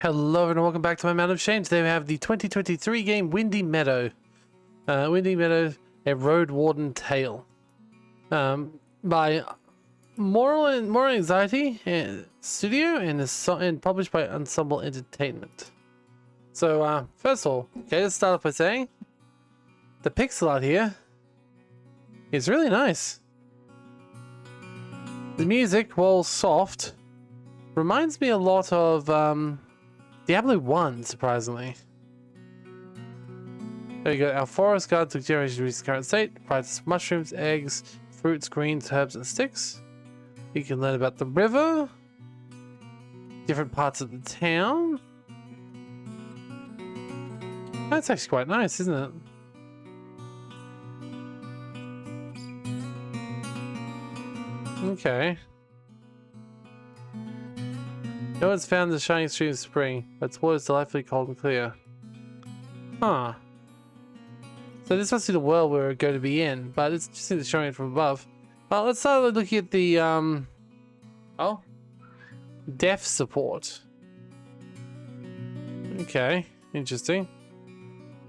Hello and welcome back to my Mountain of Shame. Today we have the 2023 game Windy Meadow. Windy Meadow, a Road Warden Tale. By Moral Anxiety Studio and published by Ensemble Entertainment. So, first of all, okay, let's start off by saying the pixel art here is really nice. The music, while soft, reminds me a lot of Diablo 1, surprisingly. There you go. Our forest guard took generations to reach its current state. Provides mushrooms, eggs, fruits, greens, herbs, and sticks. You can learn about the river, different parts of the town. That's actually quite nice, isn't it? Okay. No one's found the shining stream of spring, but its water is delightfully cold and clear. Huh. So this must be the world we're going to be in, but it's just showing it from above. Well, let's start looking at the, deaf support. Okay, interesting.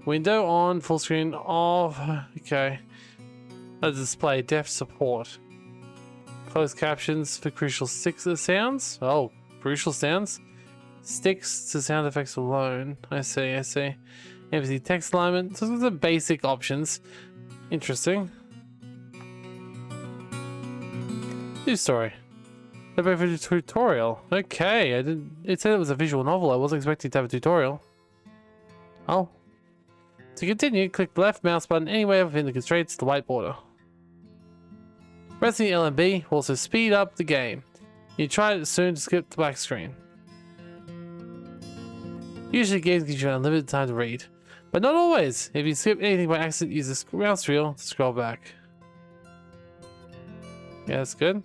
Window on, full screen off. Okay. Let's display deaf support. Closed captions for crucial sounds. Oh. Crucial sounds. Sticks to sound effects alone. I see. Empathy text alignment. So those are basic options. Interesting. News story. About a tutorial. Okay, it said it was a visual novel. I wasn't expecting to have a tutorial. Oh. To continue, click the left mouse button anywhere within the constraints of the white border. Pressing L and B will also speed up the game. You try it soon to skip the black screen. Usually games give you unlimited time to read, but not always. If you skip anything by accident, use the mouse wheel to scroll back. Yeah, that's good.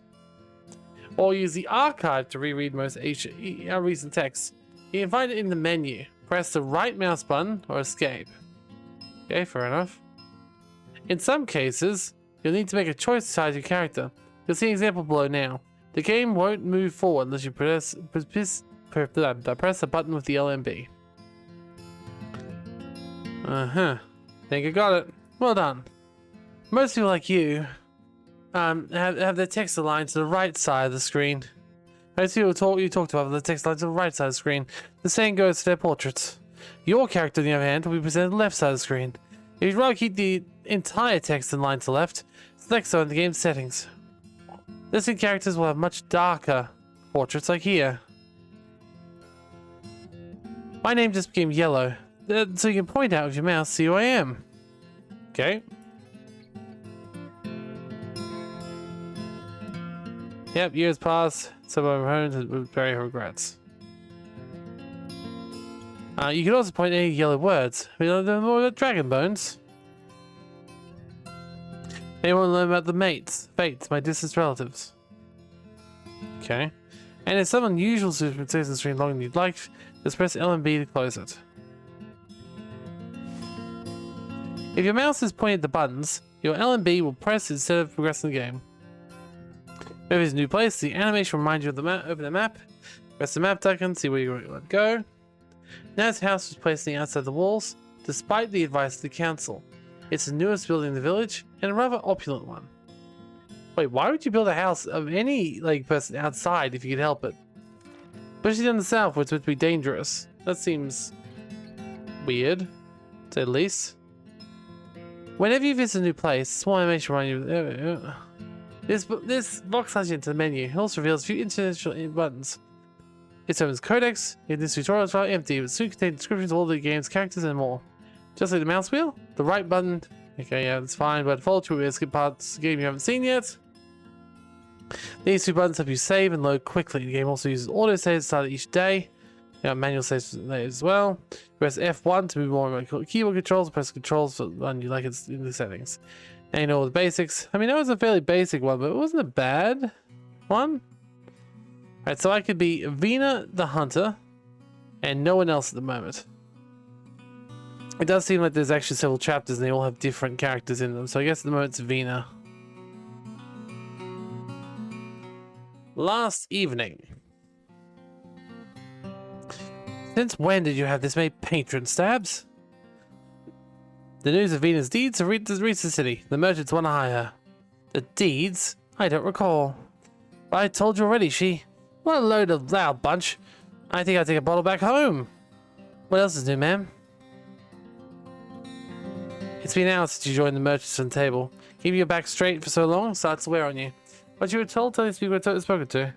Or use the archive to reread most recent texts. You can find it in the menu. Press the right mouse button or escape. Okay, fair enough. In some cases, you'll need to make a choice to size your character. You'll see an example below now. The game won't move forward unless you press the button with the LMB. Think I got it. Well done. Most people like you have their text aligned to the right side of the screen. Most people you talked about the text aligned to the right side of the screen. The same goes for their portraits. Your character, on the other hand, will be presented on the left side of the screen. If you'd rather keep the entire text in line to the left, select so in the game's settings. Listed characters will have much darker portraits like here. My name just became yellow, so you can point out with your mouse, see who I am. Okay. Yep, years pass, so my opponent with very regrets. You can also point any yellow words. We learn more about dragon bones. Anyone learn about the fates, my distant relatives? Okay. And if some unusual stays on the screen longer than you'd like, just press L and B to close it. If your mouse is pointing at the buttons, your L and B will press instead of progressing the game. If it's a new place, the animation will remind you of the map. Open the map, press the map icon, see where you want to go. Now's house was placed on the outside of the walls, despite the advice of the council. It's the newest building in the village, and a rather opulent one. Wait, why would you build a house of any person outside if you could help it? Especially down the south where it's meant to be dangerous. That seems weird, to say the least. Whenever you visit a new place, small animation remind you. This box has you into the menu. It also reveals a few international buttons. It opens codex. In this tutorial, it's rather empty, but soon contains descriptions of all the game's characters and more. Just like the mouse wheel, the right button. Okay, yeah, that's fine, but follow through with skip parts of the game you haven't seen yet. These two buttons help you save and load quickly. The game also uses auto saves at the start of each day. You have manual saves as well. Press F1 to move more keyboard controls. Press controls for the one you like in the settings. And you know all the basics. I mean, that was a fairly basic one, but it wasn't a bad one. Alright, so I could be Vina the Hunter and no one else at the moment. It does seem like there's actually several chapters and they all have different characters in them, so I guess at the moment it's Vina. Last evening. Since when did you have this many patron stabs? The news of Venus' deeds have reached the city. The merchants want to hire her. The deeds? I don't recall. But I told you already, she... What a load of loud bunch. I think I'll take a bottle back home. What else is new, ma'am? It's been hours since you joined the merchants on the table. Keeping your back straight for so long starts to wear on you. But you were told to these people were spoken to.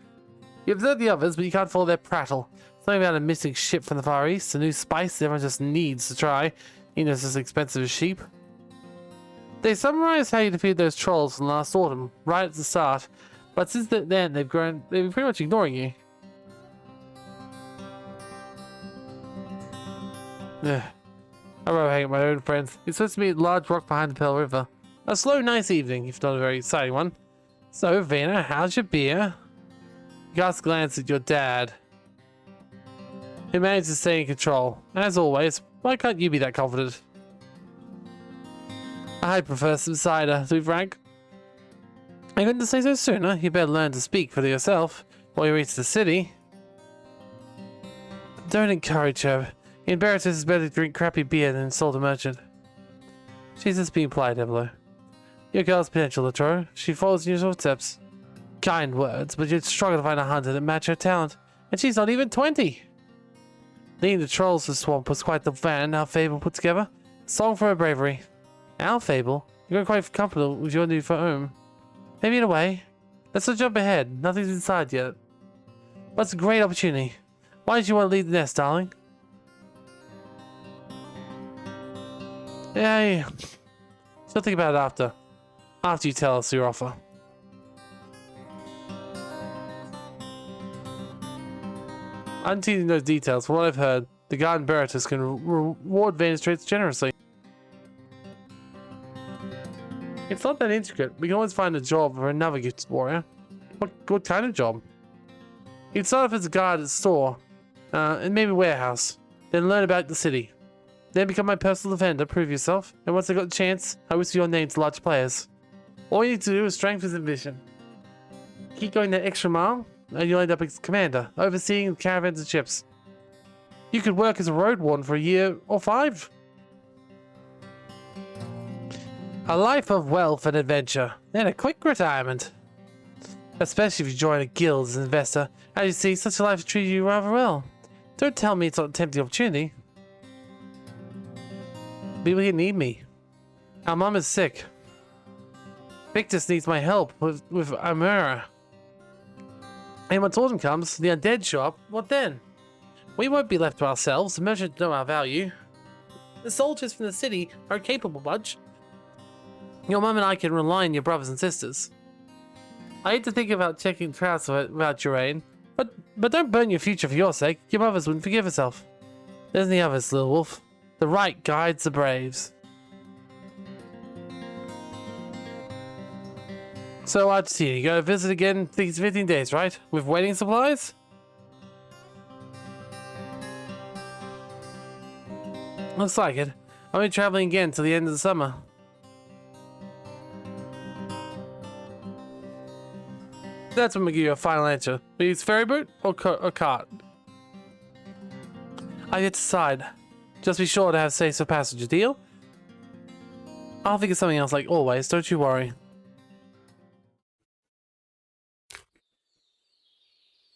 You observe the others, but you can't follow their prattle. Something about a missing ship from the Far East, a new spice that everyone just needs to try, even if it's as expensive as sheep. They summarize how you defeated those trolls from last autumn, right at the start, but since then they've been pretty much ignoring you. Ugh. I'd rather hang out with my own friends. It's supposed to be a large rock behind the Pearl River. A slow, nice evening, if not a very exciting one. So, Vena, how's your beer? You cast a glance at your dad. He managed to stay in control. As always, why can't you be that confident? I'd prefer some cider, to be frank. I couldn't say so sooner. You better learn to speak for yourself before you reach the city. Don't encourage her. The Imperatrix is better to drink crappy beer than insult a merchant. She's just being polite, Evelo. Your girl's potential, Latro. She follows in your footsteps. Kind words, but you'd struggle to find a hunter that match her talent. And she's not even 20! Leading the trolls to the swamp was quite the van our Fable put together. A song for her bravery. Our Fable? You got quite comfortable with your new home. Maybe in a way. Let's not jump ahead. Nothing's inside yet. But it's a great opportunity. Why did you want to leave the nest, darling? Yeah. Still think about it after. After you tell us your offer. I haven't seen those details. From what I've heard, the Guard Imperatus can reward Venus traits generously. It's not that intricate. We can always find a job for another gifted warrior. What kind of job? You'd start off as a guard at a store, and maybe a warehouse. Then learn about the city. Then become my personal defender, prove yourself, and once I got the chance, I whisper your name to large players. All you need to do is strength and ambition. Keep going that extra mile, and you'll end up as commander, overseeing caravans and ships. You could work as a road warden for a year or 5. A life of wealth and adventure, then a quick retirement. Especially if you join a guild as an investor. As you see, such a life treats you rather well. Don't tell me it's not a tempting opportunity. People here need me. Our mum is sick. Victus needs my help with Amira. And when autumn comes, the undead show up, what then? We won't be left to ourselves. The merchants know our value. The soldiers from the city are a capable bunch. Your mum and I can rely on your brothers and sisters. I hate to think about checking trouts without Jurain, but don't burn your future for your sake. Your mothers wouldn't forgive herself. There's the others, little wolf. The right guides the braves. So Argentina, you gotta visit again these 15 days, right? With wedding supplies? Looks like it. I'll be traveling again till the end of the summer. That's when we give you a final answer. We use ferry boat or cart? I get to decide. Just be sure to have safe for passenger, deal? I'll think of something else like always, don't you worry.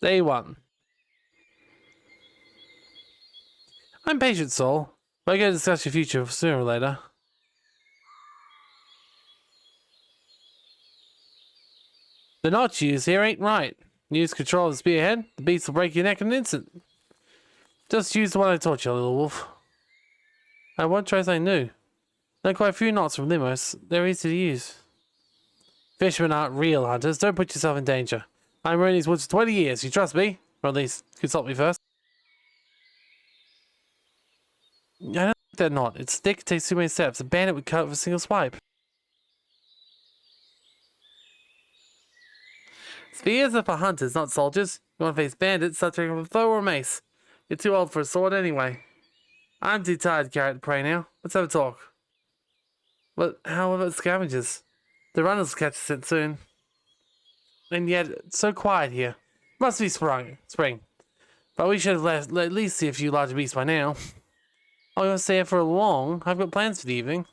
Day 1. I'm patient, Soul, but I gotta discuss your future sooner or later. The notch you use here ain't right. Use control of the spearhead, the beast will break your neck in an instant. Just use the one I taught you, little wolf. I won't try something new. There are quite a few knots from Limos. They're easy to use. Fishermen aren't real hunters. Don't put yourself in danger. I'm running these woods for 20 years. You trust me? Or at least consult me first. I don't think they're not. It's thick, takes too many steps. A bandit would cut it with a single swipe. Spears are for hunters, not soldiers. You want to face bandits, start taking with a bow or a mace. You're too old for a sword anyway. I'm too tired to carry the prey now. Let's have a talk. But how about scavengers? The runners will catch us in soon. And yet, it's so quiet here. Must be spring. But we should have at least see a few larger beasts by now. I'm going to stay here for long. I've got plans for the evening.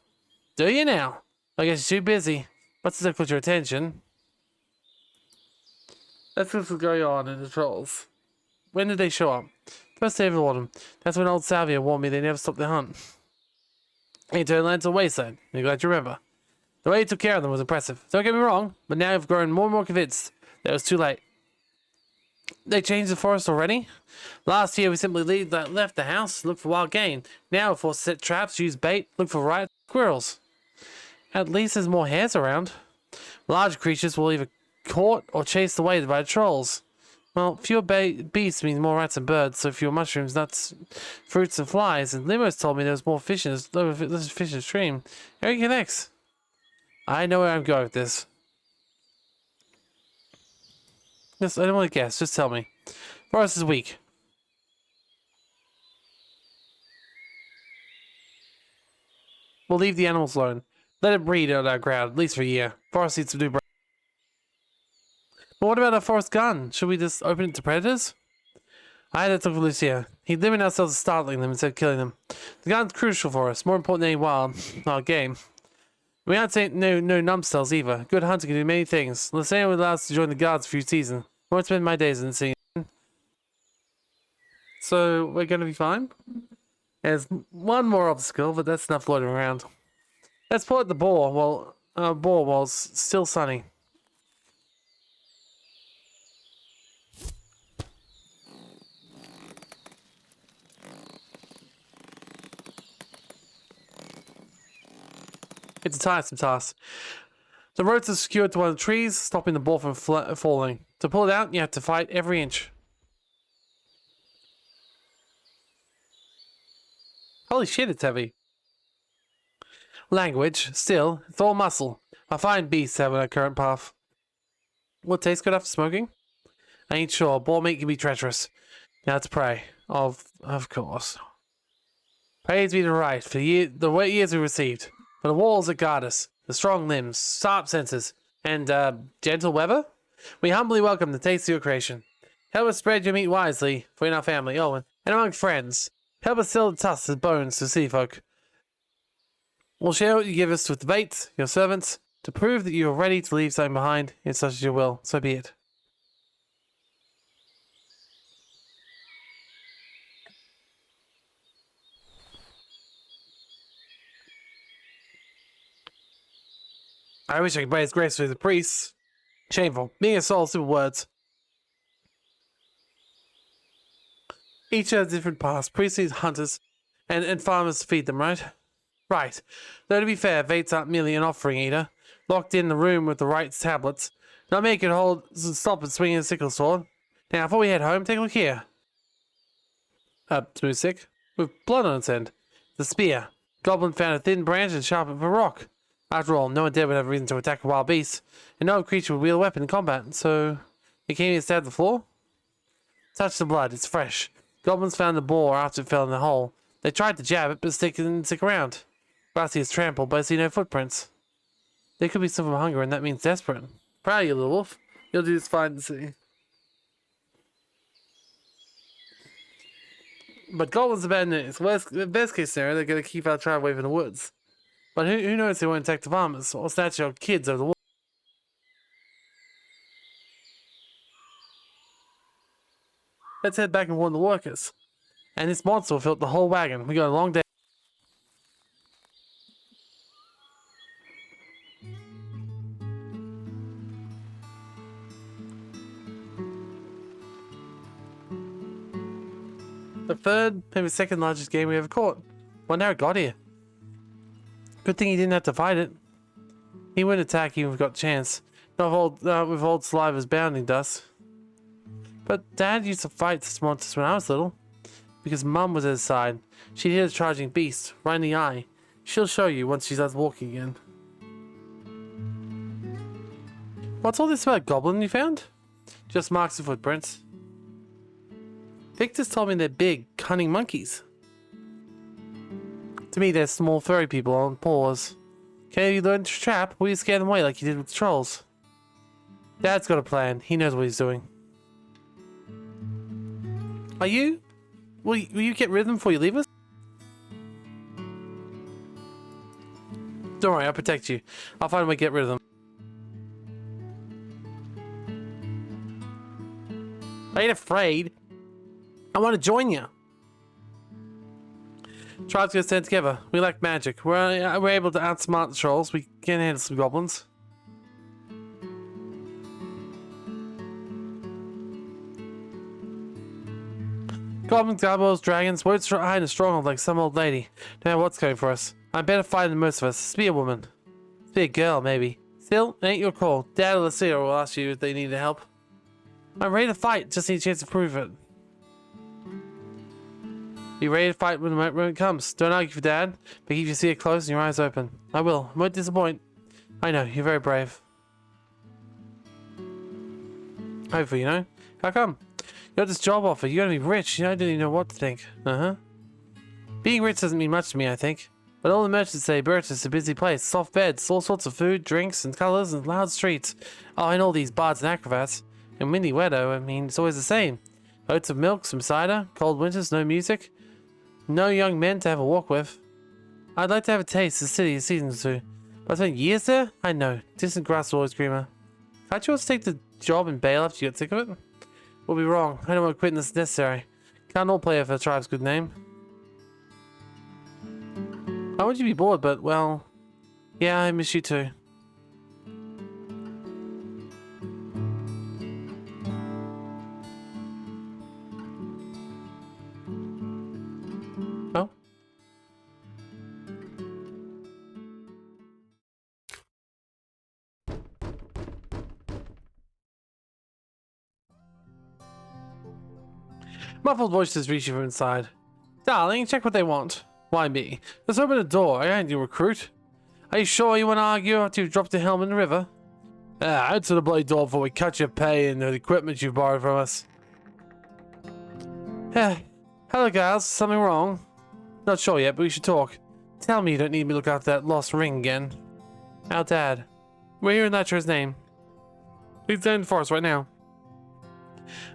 Do you now? I guess you're too busy. What's to put your attention? That's what's going on in the trolls. When did they show up? First day of the autumn. That's when old Salvia warned me they never stopped their hunt. They turned land to a wasteland. You're glad you remember. The way you took care of them was impressive. Don't get me wrong, but now I've grown more and more convinced that it was too late. They changed the forest already? Last year we simply left the house, looked for wild game. Now we're forced to set traps, use bait, look for riot squirrels. At least there's more hares around. Large creatures will either caught or chased away by the trolls. Well, fewer beasts means more rats and birds, so fewer mushrooms, nuts, fruits and flies. And Limos told me there was more fish in the stream. Eric connects. I know where I'm going with this. Yes, I don't want to guess. Just tell me. Forest is weak. We'll leave the animals alone. Let it breed out our ground, at least for a year. Forest needs to do. But what about our forest gun? Should we just open it to predators? I had to talk to Lucia. He'd limit ourselves to startling them instead of killing them. The gun's crucial for us, more important than any wild game. We aren't saying no numbskulls either. Good hunter can do many things. Lucia would allow us to join the guards for a few seasons. I won't spend my days in the scene. So we're gonna be fine. There's one more obstacle, but that's enough floating around. Let's pull at the boar while it's still sunny. It's a tiresome task. The ropes are secured to one of the trees, stopping the ball from falling. To pull it out, you have to fight every inch. Holy shit, it's heavy. Language, still, it's all muscle. A fine beast have our current path. Will it taste good after smoking? I ain't sure. Boar meat can be treacherous. Now let's pray. Of course. Praise be to right for the years we received. For the walls that guard us, the strong limbs, sharp senses, and gentle weather. We humbly welcome the taste of your creation. Help us spread your meat wisely, for in our family, Owen, and among friends. Help us sell the tusks as bones to sea folk. We'll share what you give us with the baits, your servants, to prove that you are ready to leave something behind, if such as your will. So be it. I wish I could praise gracefully the priests. Shameful. Being a soul, simple words. Each has different paths. Priests need hunters and farmers to feed them, right? Right. Though to be fair, Vates aren't merely an offering eater. Locked in the room with the right tablets. Not make it stop and swinging a sickle sword. Now, before we head home, take a look here. Smooth stick. With blood on its end. The spear. Goblin found a thin branch and sharpened with a rock. After all, no one dead would have reason to attack a wild beast, and no creature would wield a weapon in combat, so it came and stabbed the floor? Touch the blood, it's fresh. Goblins found the boar after it fell in the hole. They tried to jab it, but it didn't stick around. Grassy is trampled, but I see no footprints. They could be suffering from hunger, and that means desperate. Proud of you, little wolf. You'll do this fine to see. But goblins are bad news. Best case scenario, they're going to keep our tribe away from the woods. But who knows they won't attack the farmers or snatch our kids over the wall. Let's head back and warn the workers. And this monster will fill up the whole wagon. We got a long day. The third, maybe second largest game we ever caught. Wonder how it got here. Good thing he didn't have to fight it. He wouldn't attack even if he got a chance. Not with old Saliva's bounding dust. But Dad used to fight such monsters when I was little. Because Mum was at his side. She'd hit a charging beast, right in the eye. She'll show you once she starts walking again. What's all this about a goblin you found? Just marks and footprints. Victor's told me they're big, cunning monkeys. To me, they're small, furry people on paws. Can you learn to trap? Will you scare them away like you did with the trolls? Dad's got a plan. He knows what he's doing. Are you? Will you get rid of them before you leave us? Don't worry, I'll protect you. I'll find a way to get rid of them. I ain't afraid. I want to join you. Tribes gonna stand together. We like magic. We're able to outsmart the trolls. We can handle some goblins. Goblins, gargoyles, dragons, won't hide in a stronghold like some old lady. Don't know what's coming for us. I'm better fighting than most of us. Let's be a woman. Let's be a girl, maybe. Still, it ain't your call. Dad or Lucia will ask you if they need help. I'm ready to fight. Just need a chance to prove it. Be ready to fight when it comes. Don't argue for Dad, but keep your ear closed and your eyes open. I will. I won't disappoint. I know, you're very brave. Hopefully, you know. How come? You got this job offer. You're gonna be rich. You know, I didn't even know what to think. Being rich doesn't mean much to me, I think. But all the merchants say Birch is a busy place. Soft beds, all sorts of food, drinks, and colors, and loud streets. Oh, and all these bards and acrobats. And windy weather, I mean, it's always the same. Oats of milk, some cider, cold winters, no music. No young men to have a walk with. I'd like to have a taste of the city a season or two. But I spent years there? I know. Distant grass will always greener. Can't you also take the job and bail after you get sick of it? We'll be wrong. I don't want to quit unless it's necessary. Can't all play for the tribe's good name. I want you to be bored, but, well... Yeah, I miss you too. Oh? Muffled voices reach you from inside. Darling, check what they want. Why me? Let's open the door. I ain't your recruit. Are you sure you want to argue after you've dropped the helm in the river? Answer the bloody door before we cut your pay and the equipment you've borrowed from us. Hello, guys. Something wrong? Not sure yet, but we should talk. Tell me you don't need me to look after that lost ring again. Our dad. We're here in Nitro's name. Please stand for us right now.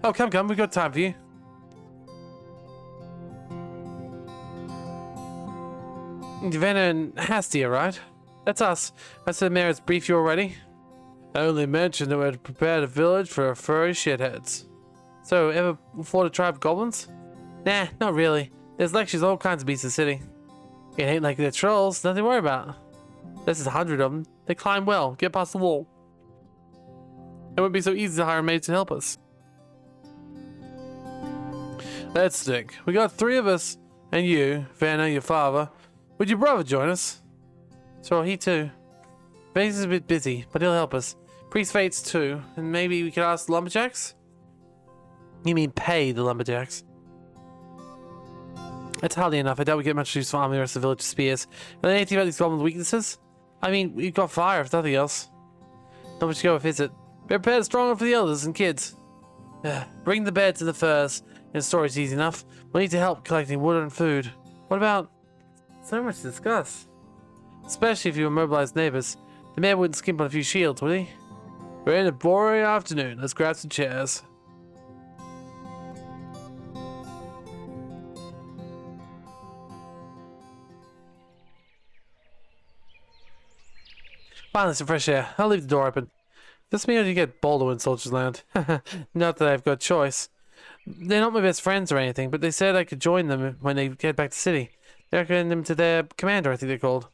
Oh, come. We've got time for you. Divana and Hastia, right? That's us. I said Mayor's brief you already. I only mentioned that we had prepared a village for furry shitheads. So, ever fought a tribe of goblins? Nah, not really. There's lectures all kinds of beasts in the city. It ain't like they're trolls, nothing to worry about. There's 100 of them. They climb well, get past the wall. It wouldn't be so easy to hire a maid to help us. Let's think. We got 3 of us, and you, Vanna, your father. Would your brother join us? Sure, he too. Vance is a bit busy, but he'll help us. Priest Fates too, and maybe we could ask the lumberjacks? You mean pay the lumberjacks? That's hardly enough. I doubt we get much use for arming the rest of the village spears. Are there anything about these goblins' weaknesses? I mean, we've got fire if nothing else. Not much to go with, is it? Be prepared stronger for the elders and kids. Bring the bed to the furs, and storage easy enough. We'll need to help collecting wood and food. What about... So much to discuss. Especially if you were mobilized neighbors. The mayor wouldn't skimp on a few shields, would he? We're in a boring afternoon. Let's grab some chairs. Finally, some fresh air. I'll leave the door open. This means you get bolder when soldiers land. Not that I've got a choice. They're not my best friends or anything, but they said I could join them when they get back to the city. They recommend them to their commander, I think they're called.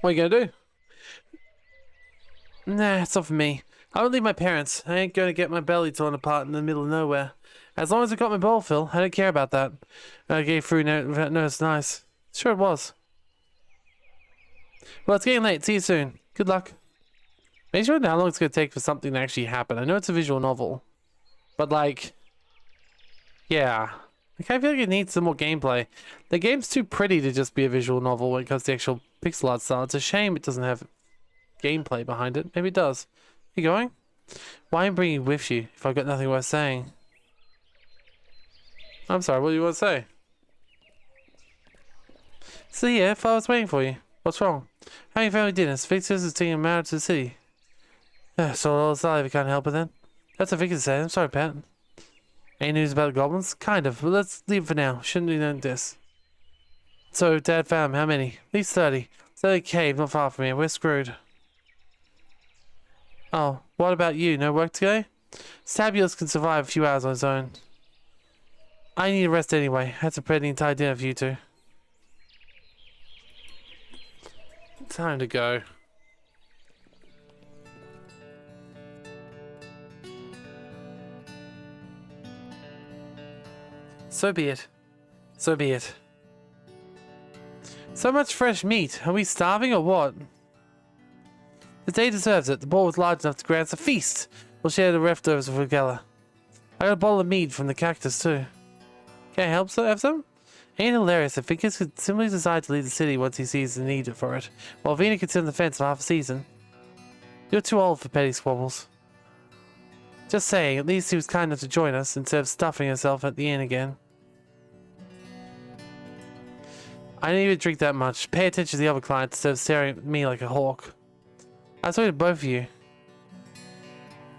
What are you gonna do? Nah, it's not for me. I won't leave my parents. I ain't gonna get my belly torn apart in the middle of nowhere. As long as I got my bowl fill, I don't care about that. I gave through no, it's nice. Sure it was. Well, it's getting late. See you soon. Good luck. Make sure how long it's gonna take for something to actually happen. I know it's a visual novel. But like... Yeah. Like, I feel like it needs some more gameplay. The game's too pretty to just be a visual novel when it comes to the actual pixel art style. It's a shame it doesn't have gameplay behind it. Maybe it does. You going? Why am I bringing you with you if I've got nothing worth saying? I'm sorry, what do you want to say? See ya, I was waiting for you. What's wrong? How are your family dinner? Victor's is taking him out to the city. So sorry if I can't help it then. That's what Victor said. I'm sorry, Pat. Any news about the goblins? Kind of, but let's leave for now. Shouldn't we know this? So, Dad found how many? At least 30. It's a cave not far from here. We're screwed. Oh, what about you? No work today? Stabulus can survive a few hours on his own. I need a rest anyway. I had to prepare the entire dinner for you two. Time to go. So be it. So be it. So much fresh meat. Are we starving or what? The day deserves it. The bowl was large enough to grant us a feast. We'll share the leftovers with Regella. I got a bottle of mead from the cactus too. Can I help have some? Ain't hilarious if Vickers could simply decide to leave the city once he sees the need for it, while Vina could sit on the fence for half a season. You're too old for petty squabbles. Just saying, at least he was kind enough to join us instead of stuffing himself at the inn again. I didn't even drink that much. Pay attention to the other clients instead of staring at me like a hawk. I was talking to both of you.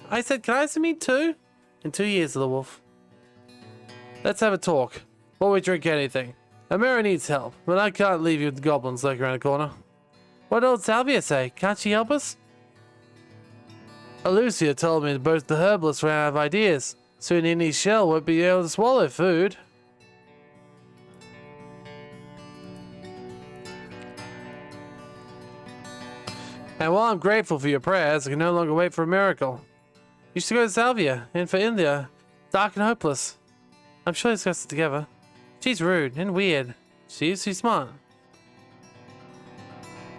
I said, can I have some meat too? In 2 years, little wolf. Let's have a talk. Before we drink anything. Amira needs help, but I can't leave you with the goblins lurking around the corner. What did old Salvia say? Can't she help us? Lucia told me that both the herbalists ran out of ideas. Soon Innie's shell won't be able to swallow food. And while I'm grateful for your prayers, I can no longer wait for a miracle. You should go to Salvia, and for India, dark and hopeless. I'm sure they discussed it together. She's rude and weird. She's smart.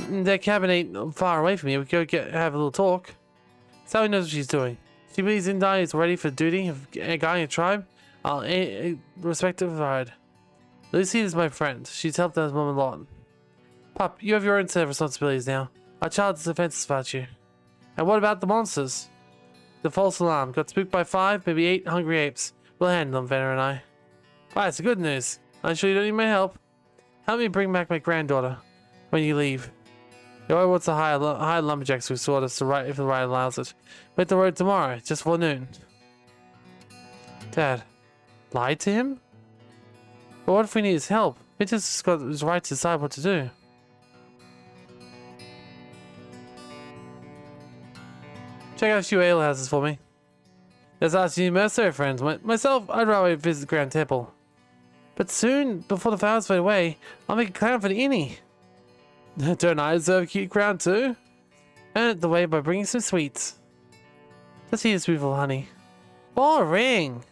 Their cabin ain't far away from here. We could go have a little talk. Sally knows what she's doing. She believes Indai is ready for duty of guiding a tribe. I'll respect her pride. Lucy is my friend. She's helped us mom a lot. Pup, you have your own set of responsibilities now. Our child is defenseless about you. And what about the monsters? The false alarm. Got spooked by 5, maybe 8 hungry apes. We'll handle them, Venner and I. Alright, it's good news. I'm sure you don't need my help. Help me bring back my granddaughter when you leave. You always want to hire lumberjacks who sort us to ride if the ride allows it. We're at the road tomorrow, just for noon. Dad, lied to him? But what if we need his help? Vince's got his right to decide what to do. Check out a few ale houses for me. Let's ask you mercenary friends. Myself, I'd rather visit the Grand Temple. But soon, before the flowers fade away, I'll make a crown for the innie. Don't I deserve a cute crown too? Earn it the way by bringing some sweets. Let's see this beautiful honey. Boring!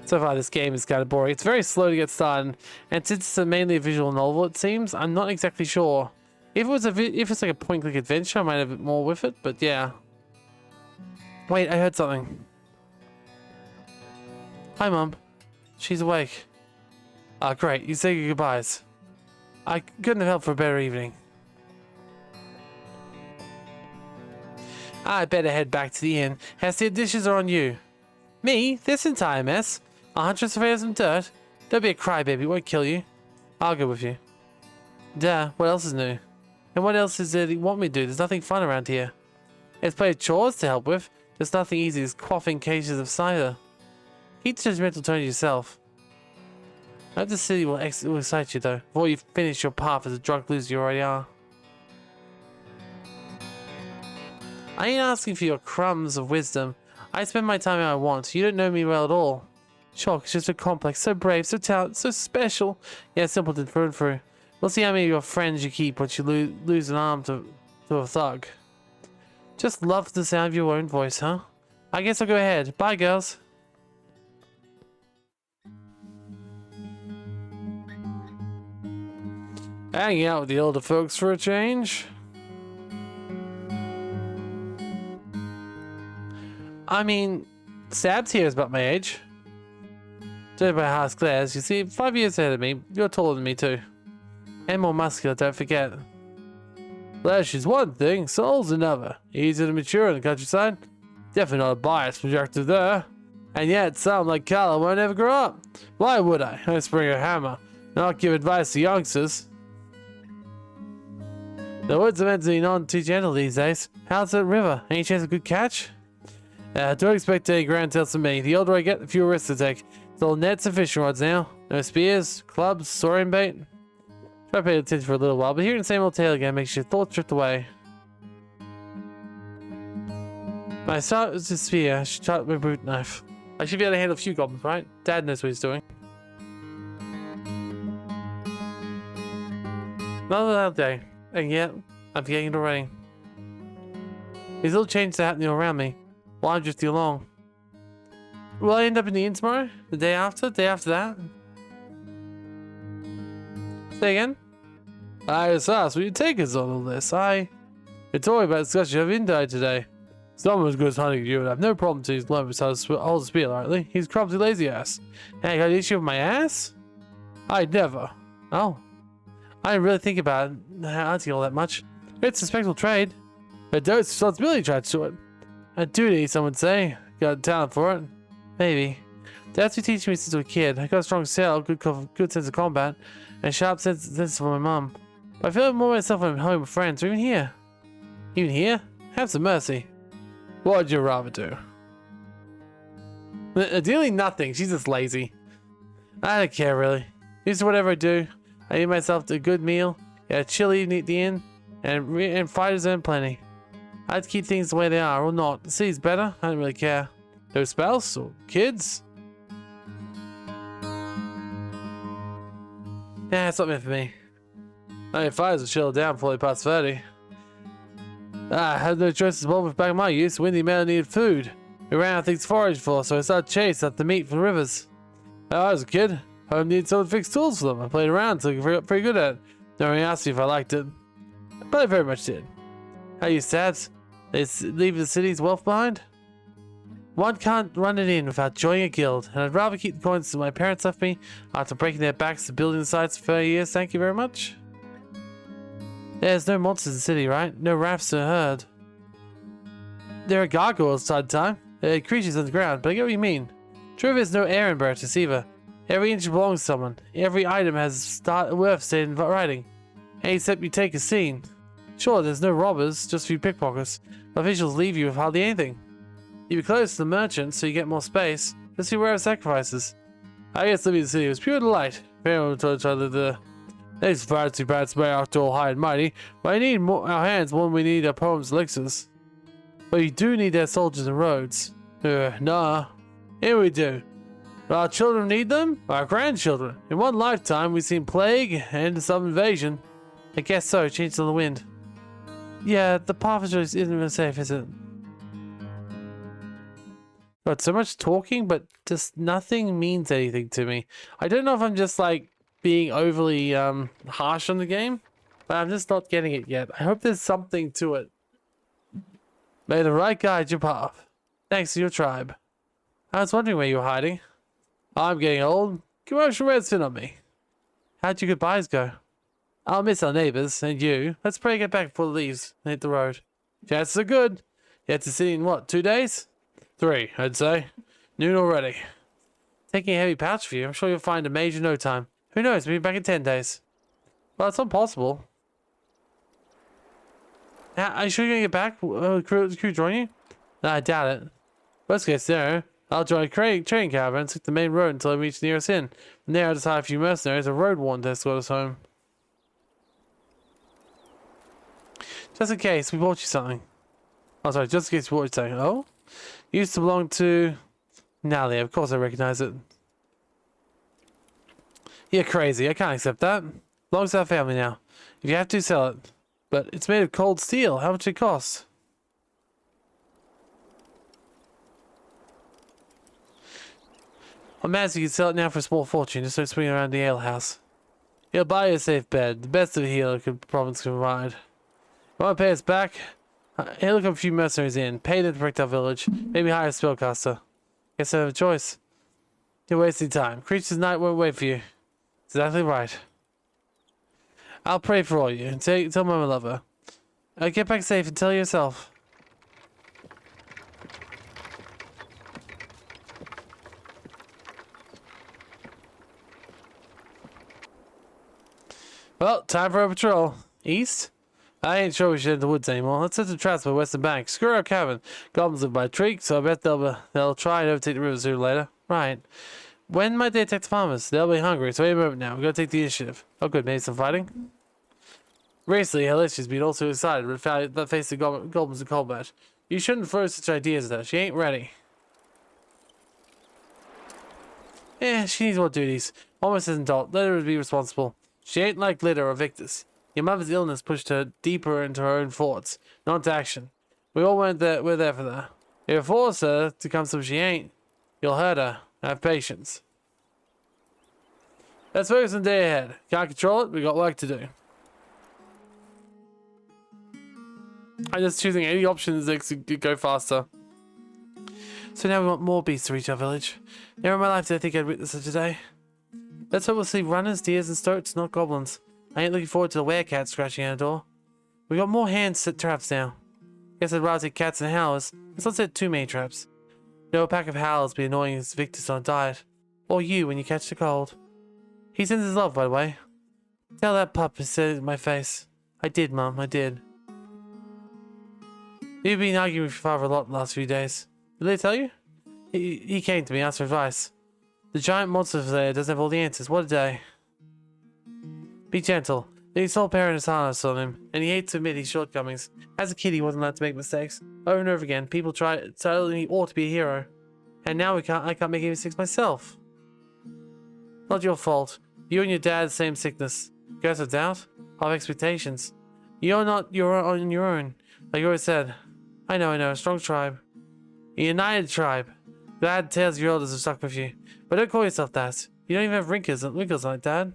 So far this game is kind of boring. It's very slow to get started, and since it's mainly a visual novel it seems, I'm not exactly sure. If it's like a point-click adventure, I might have a bit more with it, but yeah. Wait, I heard something. Hi, Mum. She's awake. Ah, great. You say your goodbyes. I couldn't have helped for a better evening. I better head back to the inn. Hestia, dishes are on you. Me? This entire mess? A huntress afraid of some dirt? Don't be a crybaby. It won't kill you. I'll go with you. Duh. What else is new? And what else is there you want me to do? There's nothing fun around here. There's plenty of chores to help with. There's nothing easy as quaffing cases of cider. Keep the judgmental tone to yourself. I hope the city will excite you though, before you finish your path as a drunk loser you already are. I ain't asking for your crumbs of wisdom. I spend my time how I want. You don't know me well at all. Chalk is just so complex, so brave, so talented, so special. Yeah, simpleton through and through. We'll see how many of your friends you keep once you lose an arm to a thug. Just love the sound of your own voice, huh? I guess I'll go ahead. Bye, girls. Hanging out with the older folks for a change. I mean, Sab's here is about my age. Judged by how glares, you see, 5 years ahead of me. You're taller than me too. And more muscular, don't forget. Flesh is one thing, soul's another. Easy to mature in the countryside. Definitely not a biased projector there. And yet, some like Carla won't ever grow up. Why would I? I just bring a hammer. Not give advice to youngsters. The woods are meant to be none too gentle these days. How's that river? Any chance of a good catch? Don't expect any grand tales from me. The older I get, the fewer risks to take. It's all nets and fishing rods now. No spears, clubs, soaring bait. Try to pay attention for a little while, but hearing the same old tale again makes your thoughts drift away. My start was a spear. I should try my boot knife. I should be able to handle a few goblins, right? Dad knows what he's doing. Another day, and yet I'm forgetting it already. These little changes are happening around me while I'm drifting along. Will I end up in the inn tomorrow? The day after? The day after that? Say again? I just asked what your take is on all this. You're talking about discussion of Indie today. Someone as good as hunting you would have no problem to learn how to hold a spear lightly. He's clumsy lazy ass. Hey, got an issue with my ass? I'd never. Oh. I didn't really think about hunting all that much. It's a respectable trade. But there's responsibility attached to it. A duty, some would say. Got talent for it. Maybe. Dad's been teaching me since I was a kid. I got a strong sail, good sense of combat, and sharp sense for my mum. But I feel more myself when I'm home with friends, or even here. Even here? Have some mercy. What would you rather do? Ideally nothing. She's just lazy. I don't care really. Used to whatever I do. I eat myself a good meal, get a chili eat the inn, and fighters earn plenty. I'd keep things the way they are or not. The city's better. I don't really care. No spouse or kids. Yeah, it's not meant for me. I mean, fighters will chill down before they pass 30. I had no choice as well with back in my youth. Windy Meadow needed food. We ran out of things to forage for, so I started chasing after meat from the rivers. When I was a kid, home needed someone to fix tools for them. I played around until I got pretty good at it. No one asked me if I liked it. But I very much did. How you sad? They leave the city's wealth behind? One can't run it in without joining a guild, and I'd rather keep the coins that my parents left me after breaking their backs to building the sites for 30 years. Thank you very much. There's no monsters in the city, right? No rafts to herd. There are gargoyles side time. Creatures underground, but I get what you mean. True, there's no air in Bertus either. Every inch belongs to someone. Every item has worth staying in writing. Any step you take is seen. Sure, there's no robbers, just a few pickpockets. But officials leave you with hardly anything. You be close to the merchant, so you get more space. Just beware of sacrifices. I guess living in the city was pure delight. Everyone told each other these fancy bats may act all high and mighty, but I need our hands more than we need our poems' elixirs. But you do need their soldiers and roads. Nah. Here we do. Our children need them, our grandchildren. In one lifetime, we've seen plague and some invasion. I guess so, change on the wind. Yeah, the path isn't even safe, is it? Got so much talking, but just nothing means anything to me. I don't know if I'm just like being overly harsh on the game, but I'm just not getting it yet. I hope there's something to it. May the right guide your path. Thanks to your tribe. I was wondering where you were hiding. I'm getting old. Commercial red's thin on me. How'd your goodbyes go? I'll miss our neighbors, and you. Let's pray to get back before it leaves and hit the road. Chances are good. You have to see in what, 2 days? 3, I'd say. Noon already. Taking a heavy pouch for you. I'm sure you'll find a mage in no time. Who knows, maybe back in 10 days. Well, it's not possible. Are you sure you're going to get back? The crew join you? No, I doubt it. Worst case scenario, I'll join a training caravan and take the main road until I reach the nearest inn. From there, I'll just hire a few mercenaries and road warden to escort us home. Just in case, we bought you something. Oh, sorry, just in case we bought you something. Oh? Used to belong to Nalia. Of course I recognize it. You're crazy. I can't accept that. Belongs to our family now. If you have to, sell it. But it's made of cold steel. How much it costs? I'm mad you can sell it now for a small fortune. Just start swinging around the alehouse. You'll buy you a safe bed. The best of a healer province can provide. You want to pay us back? He'll look up a few mercenaries in. Pay them to protect our village. Maybe hire a spellcaster. Guess I have a choice. You're wasting time. Creatures night won't wait for you. Exactly right. I'll pray for all you and tell Mama I love her. Get back safe and tell yourself. Well, time for a patrol. East? I ain't sure we should hit the woods anymore. Let's set the traps by Western Bank. Screw our cabin. Goblins live by a creek, so I bet they'll try and overtake the river sooner or later. Right. When might they attack the farmers? They'll be hungry, so wait a moment now. We gotta take the initiative. Oh good, maybe some fighting? Recently, Alicia's been all too excited but faced the goblins in combat. You shouldn't throw such ideas at her. She ain't ready. She needs more duties. Almost as an adult. Let her be responsible. She ain't like Litter or Victus. Your mother's illness pushed her deeper into her own thoughts, not into action. We're there for that. If you force her to come something she ain't, you'll hurt her. Have patience. Let's focus on the day ahead. Can't control it, we got work to do. I'm just choosing any options that could go faster. So now we want more beasts to reach our village. Never in my life did I think I'd witness such a day. Let's hope we'll see runners, deers, and stoats, not goblins. I ain't looking forward to the werecat scratching at the door. We got more hands to set traps now. Guess I'd rather take cats and howlers. Let's not set too many traps. No, a pack of howlers be annoying as Victus on a diet. Or you when you catch the cold. He sends his love, by the way. Tell that pup he said it in my face. I did, Mum, I did. You've been arguing with your father a lot the last few days. Did they tell you? He came to me, asked for advice. The giant monster there doesn't have all the answers. What a day. Be gentle. His sole parent is harness on him, and he hates to admit his shortcomings. As a kid, he wasn't allowed to make mistakes. Over and over again, people tell him he ought to be a hero. And now I can't make any mistakes myself. Not your fault. You and your dad have the same sickness. Ghost of doubt? Of expectations. You're on your own. Like you always said. I know, a strong tribe. A united tribe. Glad tales of your elders have stuck with you. But don't call yourself that. You don't even have wrinkles like Dad.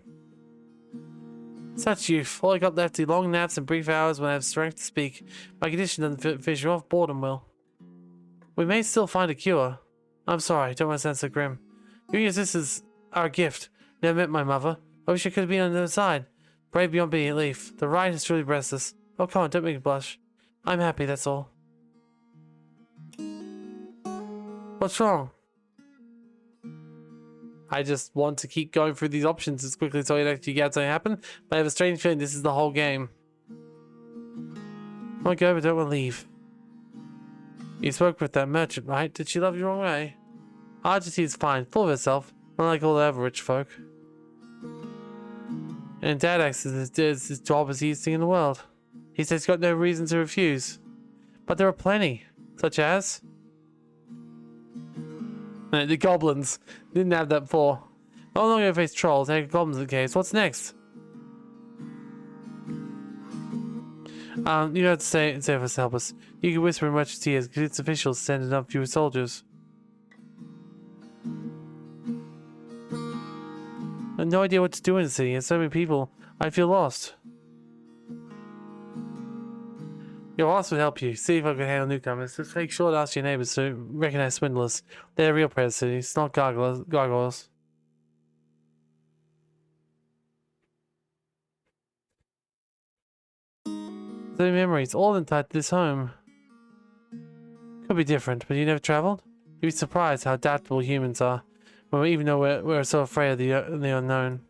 Such youth. All I got left are long naps and brief hours when I have strength to speak. My condition doesn't finish you off, boredom will. We may still find a cure. I'm sorry, don't want to sound so grim. You and your sisters are a gift. Never met my mother. I wish I could have been on the other side. Brave beyond belief. The ride has truly blessed us. Oh, come on, don't make me blush. I'm happy, that's all. What's wrong? I just want to keep going through these options as quickly so it actually gets something happen, but I have a strange feeling this is the whole game. I want to go, but don't want to leave. You spoke with that merchant, right? Did she love you the wrong way? Argentine's fine, full of herself, unlike all the other rich folk. And Dad acts as his job as the easiest thing in the world. He says he's got no reason to refuse. But there are plenty, such as... No, the goblins. Didn't have that before. No longer face trolls, they have goblins in the case. What's next? You have to say for us to help us. You can whisper in merchant's ears, because its officials send enough fewer soldiers. I have no idea what to do in the city. There's so many people. I feel lost. Your boss would help you. See if I can handle newcomers. Just make sure to ask your neighbors to recognize swindlers. They're real predators, not gargoyles. The memories, all of them tied to this home. Could be different, but you never traveled? You'd be surprised how adaptable humans are, when we even know we're so afraid of the unknown.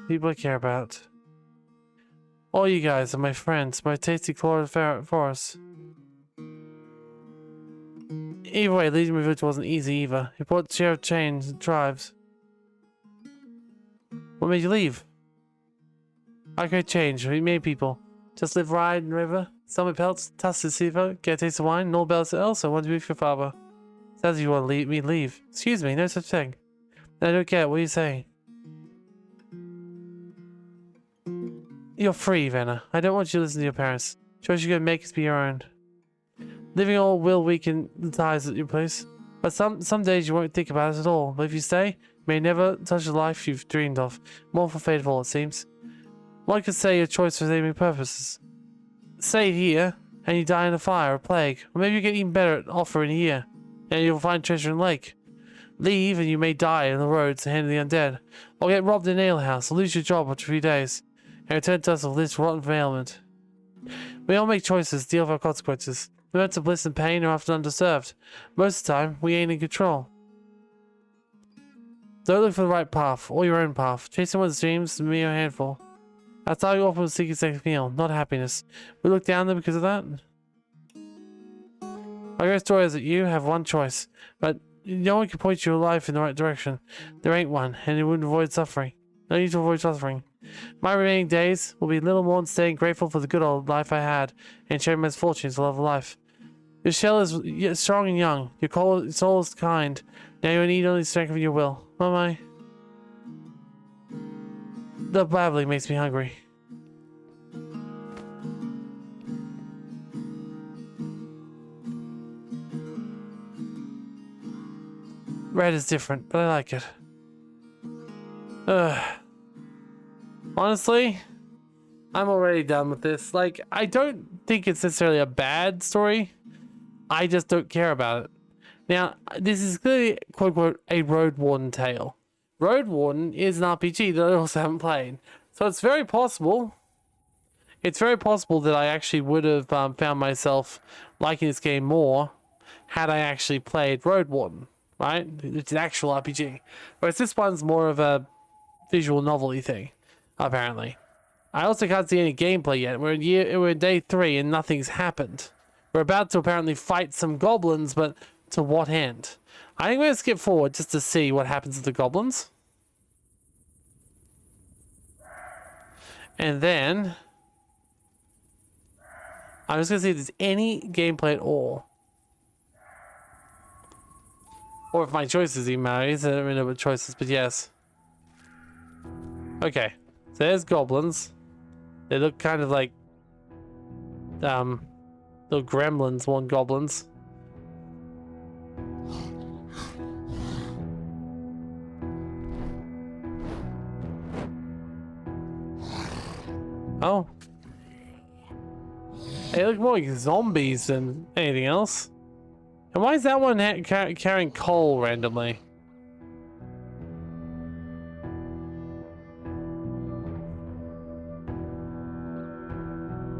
People I care about. All you guys are my friends, my tasty clawed forest. Either way, leading my village wasn't easy either. It brought share of chains and tribes. What made you leave? I could change. We made people. Just live ride and river, sell my pelts, toss the silver, get a taste of wine, no bells else. I want to be with your father. Says you want to leave. Excuse me, no such thing. I don't get what you're saying. You're free, Vanna. I don't want you to listen to your parents. Choice you're gonna make is be your own. Living all will weaken the ties at your place. But some days you won't think about it at all. But if you stay, you may never touch the life you've dreamed of. Mournful fate of all, it seems. One could say your choice for saving purposes. Stay here, and you die in a fire or plague. Or maybe you get even better off for in a year, and you'll find treasure in the lake. Leave, and you may die on the roads, the hand of the undead. Or get robbed in an alehouse, or lose your job after a few days, and return to us with this rotten from ailment. We all make choices, deal with our consequences. Moments of bliss and pain are often undeserved. Most of the time, we ain't in control. Don't look for the right path, or your own path. Chasing one's dreams is a mere handful. Outside, you often seek a second meal, not happiness. We look down there because of that. My great story is that you have one choice, but no one can point your life in the right direction. There ain't one, and you wouldn't avoid suffering. No need to avoid suffering. My remaining days will be little more than staying grateful for the good old life I had, and sharing my misfortunes to love of life. Your shell is yet strong and young. Your soul is kind. Now you need only strength of your will. Oh my. The babbling makes me hungry. Red is different, but I like it. Honestly, I'm already done with this. Like, I don't think it's necessarily a bad story. I just don't care about it. Now, this is clearly, quote-unquote, a Road Warden tale. Road Warden is an RPG that I also haven't played. So it's very possible. It's very possible that I actually would have found myself liking this game more had I actually played Road Warden, right? It's an actual RPG. Whereas this one's more of a visual novelty thing, apparently. I also can't see any gameplay yet. We're in day 3 and nothing's happened. We're about to apparently fight some goblins, but to what end? I think we're going to skip forward just to see what happens to the goblins. And then I'm just going to see if there's any gameplay at all. Or if my choices even matter. I don't really know what choices, but yes. Okay. So there's goblins. They look kind of like little gremlins, one goblins. Oh. They look more like zombies than anything else. And why is that one carrying coal randomly?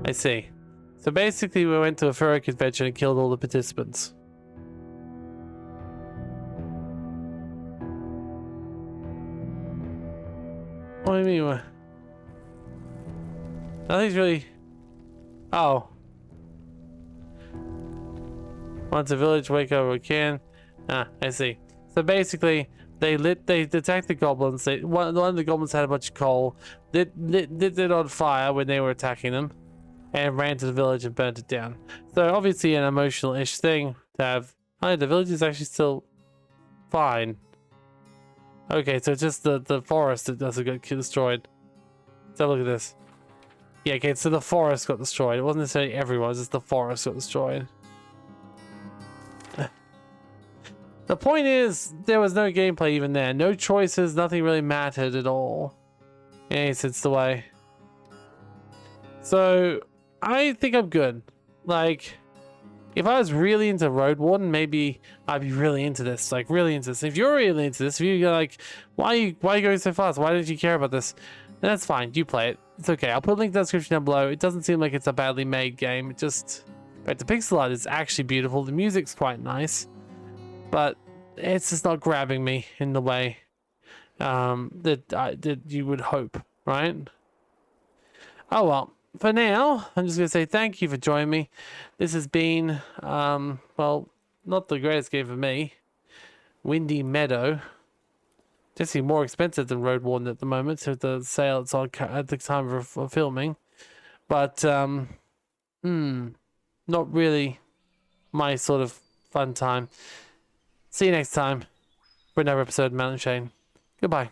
I see. So basically we went to a furry convention and killed all the participants. What do you mean? Nothing's really... Oh. Once a village, wake up we can. Ah, I see. So basically, they attacked the goblins. One of the goblins had a bunch of coal. Lit it on fire when they were attacking them, and ran to the village and burnt it down. So obviously an emotional-ish thing to have. Oh, the village is actually still fine. Okay, so just the forest that doesn't get destroyed. So look at this. Yeah, okay, so the forest got destroyed. It wasn't necessarily everyone, it was just the forest got destroyed. The point is, there was no gameplay even there. No choices, nothing really mattered at all. In any sense the way. So, I think I'm good. Like, if I was really into Road Warden, maybe I'd be really into this. Like, really into this. If you're really into this, if you're like, why are you going so fast? Why don't you care about this? Then that's fine. You play it. It's okay. I'll put a link in the description down below. It doesn't seem like it's a badly made game. It just... But the pixel art is actually beautiful. The music's quite nice. But it's just not grabbing me in the way that you would hope, right? Oh well. For now, I'm just going to say thank you for joining me. This has been, well, not the greatest game for me. Windy Meadow. Definitely more expensive than Road Warden at the moment, so the sale it's on at the time of filming. But, not really my sort of fun time. See you next time for another episode of Mountain Chain. Goodbye.